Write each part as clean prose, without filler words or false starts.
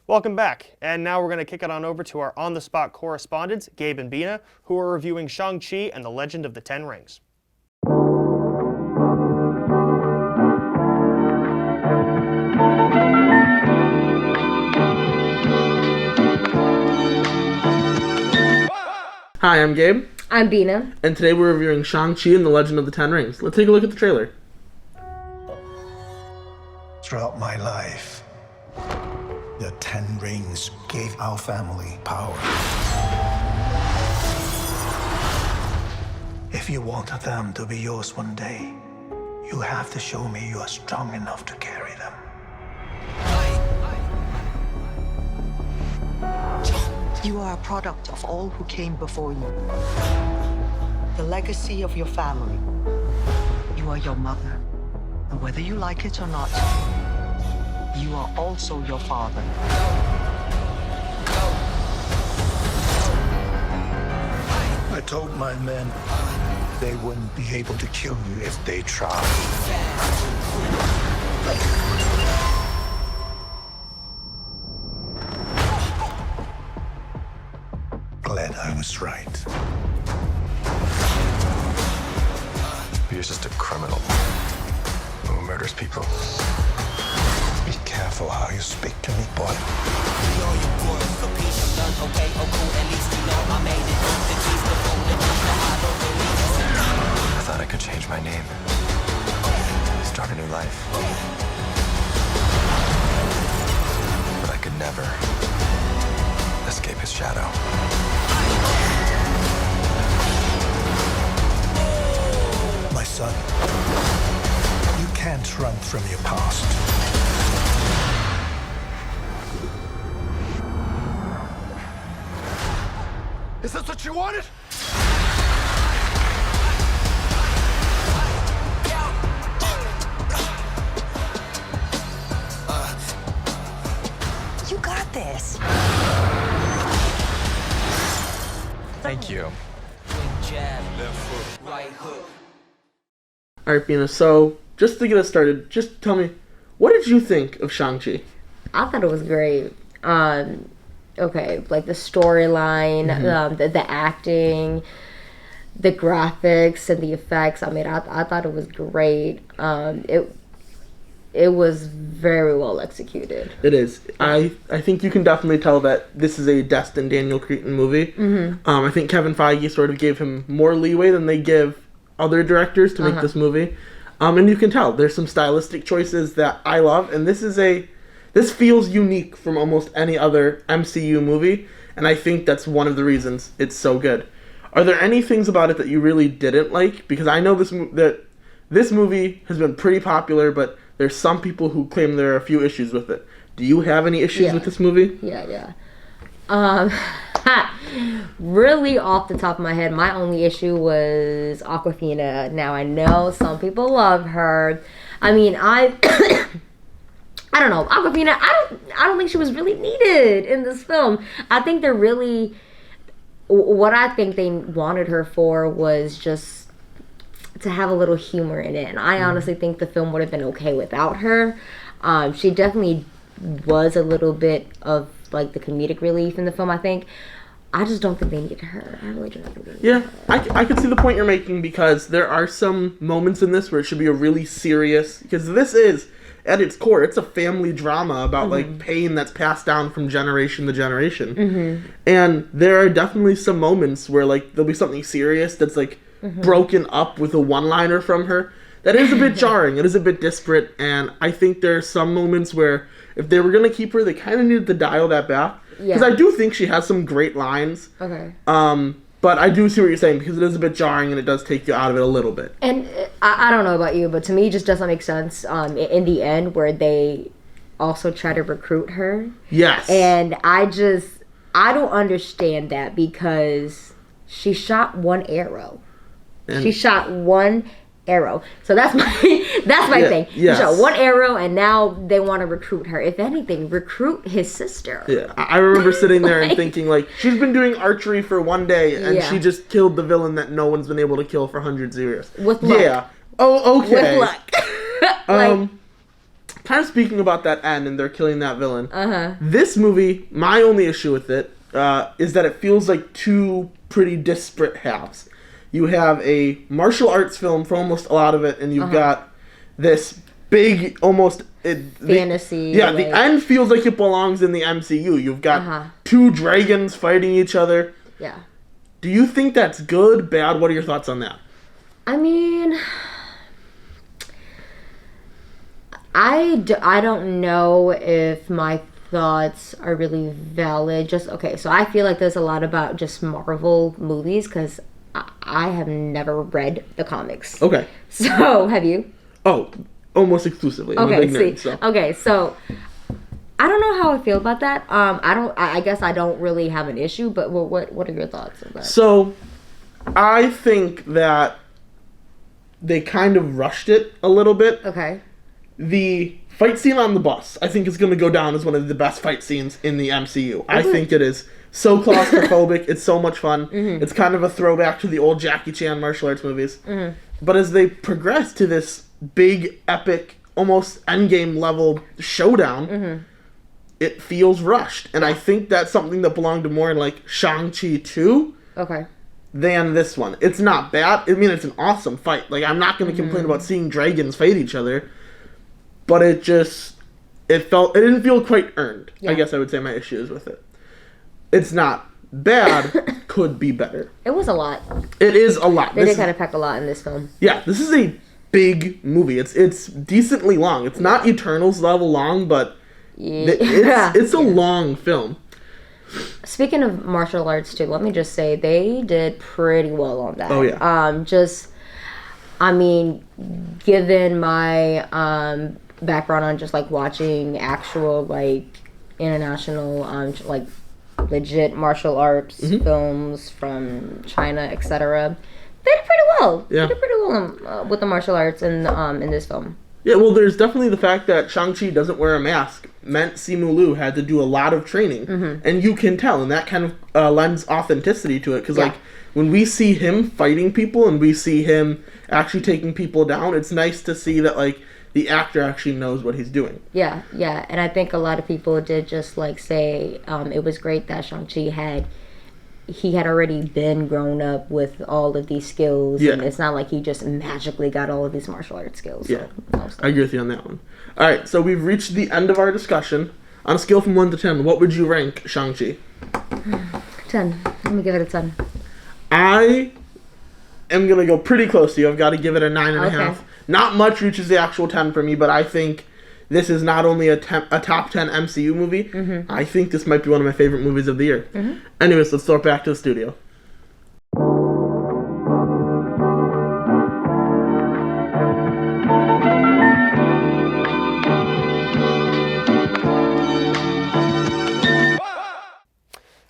Welcome back, and now we're going to kick it on over to our on-the-spot correspondents, Gabe and Bina, who are reviewing Shang-Chi and the Legend of the Ten Rings. Hi, I'm Gabe. I'm Bina. And today we're reviewing Shang-Chi and the Legend of the Ten Rings. Let's take a look at the trailer. Throughout my life, the Ten Rings gave our family power. If you want them to be yours one day, you have to show me you are strong enough to carry them. You are a product of all who came before you. The legacy of your family. You are your mother. And whether you like it or not, you are also your father. I told my men they wouldn't be able to kill you if they tried. Glad I was right. You're just a criminal who murders people. Be careful how you speak to me, boy. I thought I could change my name, start a new life. But I could never escape his shadow. My son, you can't run from your past. Is this what you wanted? You got this. Thank you. Alright, Bina, so just to get us started, just tell me, what did you think of Shang-Chi? I thought it was great. Okay, like the storyline, the acting, the graphics, and the effects. I mean, I thought it was great. It was very well executed. It is. I think you can definitely tell that this is a destined Daniel Cretton movie. I think Kevin Feige sort of gave him more leeway than they give other directors to make this movie. And you can tell there's some stylistic choices that I love, and this feels unique from almost any other MCU movie, and I think that's one of the reasons it's so good. Are there any things about it that you really didn't like? Because I know that this movie has been pretty popular, but there's some people who claim there are a few issues with it. Do you have any issues with this movie? Yeah. Really off the top of my head, my only issue was Awkwafina. Now, I know some people love her. I mean, I don't know. Awkwafina, I don't think she was really needed in this film. I think what I think they wanted her for was just to have a little humor in it. And I honestly think the film would have been okay without her. She definitely was a little bit of like the comedic relief in the film, I think. I just don't think they needed her. I really don't think they needed her. I can see the point you're making, because there are some moments in this where it should be a really serious, because this is, at its core, it's a family drama about like pain that's passed down from generation to generation. And there are definitely some moments where like there'll be something serious that's like broken up with a one-liner from her. That is a bit jarring. It is a bit disparate, and I think there are some moments where if they were going to keep her, they kind of needed to dial that back. Because I do think she has some great lines. Okay. But I do see what you're saying, because it is a bit jarring and it does take you out of it a little bit. And I don't know about you, but to me it just doesn't make sense in the end where they also try to recruit her. Yes. And I don't understand that, because she shot one arrow. So that's That's my thing. Yes. You shot one arrow, and now they want to recruit her. If anything, recruit his sister. Yeah, I remember sitting there and thinking, like, she's been doing archery for one day, and she just killed the villain that no one's been able to kill for hundreds of years. With luck. Yeah. Oh, okay. With luck. Kind of speaking about that end, and they're killing that villain. This movie, my only issue with it is that it feels like two pretty disparate halves. You have a martial arts film for almost a lot of it, and you've got this big, almost fantasy. The end feels like it belongs in the MCU. You've got two dragons fighting each other. Yeah. Do you think that's good, bad? What are your thoughts on that? I mean, I don't know if my thoughts are really valid. So I feel like there's a lot about just Marvel movies because I have never read the comics. Okay. So, have you? Oh, almost exclusively. I'm a big nerd, so. Okay, so I don't know how I feel about that. I guess I don't really have an issue, but what are your thoughts on that? So, I think that they kind of rushed it a little bit. Okay. The fight scene on the bus, I think, is going to go down as one of the best fight scenes in the MCU. I think it is so claustrophobic. It's so much fun. It's kind of a throwback to the old Jackie Chan martial arts movies. But as they progress to this big, epic, almost endgame level showdown, it feels rushed. And I think that's something that belonged to more in, like, Shang-Chi 2. Okay. Than this one. It's not bad. I mean, it's an awesome fight. Like, I'm not going to complain about seeing dragons fight each other. But it didn't feel quite earned. Yeah. I guess I would say my issue is with it. It's not bad, could be better. It was a lot. It is a lot. They did kind of pack a lot in this film. Yeah, this is a big movie. It's decently long. It's not Eternals level long, but it's a long film. Speaking of martial arts too, let me just say they did pretty well on that. Oh yeah. Given my background on just like watching actual like international like legit martial arts films from China, etc., they did pretty well. Yeah. They did pretty well with the martial arts in this film. Yeah, well, there's definitely the fact that Shang-Chi doesn't wear a mask meant Simu Liu had to do a lot of training. And you can tell, and that kind of lends authenticity to it. Because, like, when we see him fighting people and we see him actually taking people down, it's nice to see that, like, the actor actually knows what he's doing. Yeah. And I think a lot of people did just, like, say it was great that Shang-Chi had already been grown up with all of these skills, and it's not like he just magically got all of these martial arts skills. Yeah, I agree with you on that one. All right, so we've reached the end of our discussion. On a scale from 1 to 10, what would you rank Shang-Chi? 10. Let me give it a 10. I am going to go pretty close to you. I've got to give it a 9.5. Okay. Not much reaches the actual 10 for me, but I think this is not only a top 10 MCU movie, I think this might be one of my favorite movies of the year. Anyways, let's throw it back to the studio.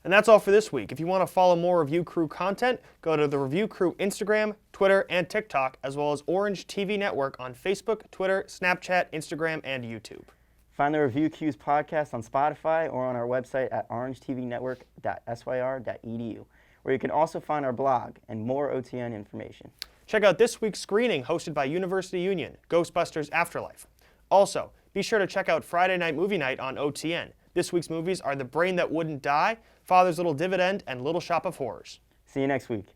And that's all for this week. If you want to follow more Review Crew content, go to the Review Crew Instagram, Twitter, and TikTok, as well as Orange TV Network on Facebook, Twitter, Snapchat, Instagram, and YouTube. Find the Review Q's podcast on Spotify or on our website at orangetvnetwork.syr.edu, where you can also find our blog and more OTN information. Check out this week's screening hosted by University Union, Ghostbusters Afterlife. Also, be sure to check out Friday Night Movie Night on OTN. This week's movies are The Brain That Wouldn't Die, Father's Little Dividend, and Little Shop of Horrors. See you next week.